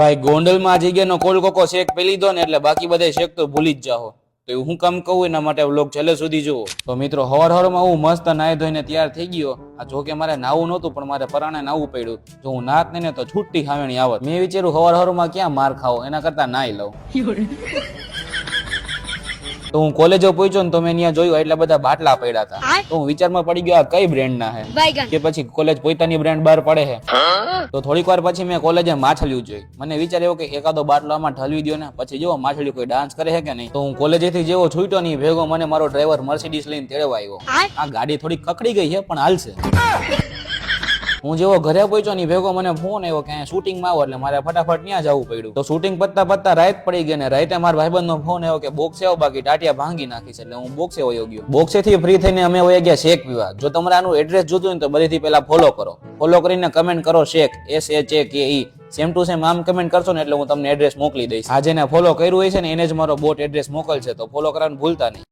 ભાઈ ગોંડલમાં આ જગ્યાનો કોલ કોકો શેક પી લીધો ને એટલે બાકી બધા શેક તો ભૂલી જ જાઓ. તો એવું હું કામ કહું એના માટે વ્લોગ છેલ્લે સુધી જુઓ. તો મિત્રો હવારમાં હું મસ્ત નાહી ધોઈને તૈયાર થઈ ગયો. આ જોકે મારે નાવું નહોતું પણ મારે પરાણે નાવું પડ્યું. જો હું નાત ને તો છૂટી ખાવણી આવત. મેં વિચાર્યું હવારમાં ક્યાં માર ખાવો એના કરતા નાહી લઉં. તો હું કોલેજો પહોંચ્યો ને તો મેં ત્યાં જોયું એટલા બધા બાટલા પડ્યા હતા. તો હું વિચારમાં પડી ગયો આ કઈ બ્રાન્ડ ના હે કે પછી કોલેજ પોતાની બ્રાન્ડ બહાર પડે છે. તો થોડીક વાર પછી મેં કોલેજે માછલીયું જોઈ. મને વિચાર એવો કે એકાદો બાટલો આમાં ઠલવી દો ને પછી જો માછલી કોઈ ડાન્સ કરે છે કે નહીં. તો હું કોલેજેથી જેવો છૂટ્યો નહીં ભેગો મને મારો ડ્રાઈવર મર્સિડીઝ લઈને તેડવા આવ્યો. આ ગાડી થોડી કકડી ગઈ છે પણ હાલશે. હું જેવો ઘરે પહોંચ્યો ની ભેગો મને ફોન આવ્યો કે શૂટિંગમાં આવો એટલે મારે ફટાફટ ત્યાં જવું પડ્યું. તો શૂટિંગ પત્તા રાત પડી ગઈ ને રાતે મારા ભાઈબંધનો ફોન આવ્યો કે બોક્સે આવો બાકી ટાટિયા ભાંગી નાખીશ. એટલે હું બોક્સે વયો ગયો. બોક્સેથી ફ્રી થઈને અમે વયા ગયા શેક પીવા. જો તમારે આનું એડ્રેસ જોતું હોય તો બધીથી પહેલા ફોલો કરો. ફોલો કરીને કમેન્ટ કરો શેક SHAKE. સેમ ટુ સેમ આમ કમેન્ટ કરશો ને એટલે હું તમને એડ્રેસ મોકલી દઈશ. આ જેને ફોલો કર્યું હોય છે ને એને જ મારો બોટ એડ્રેસ મોકલશે. તો ફોલો કરવાનું ભૂલતા નહીં.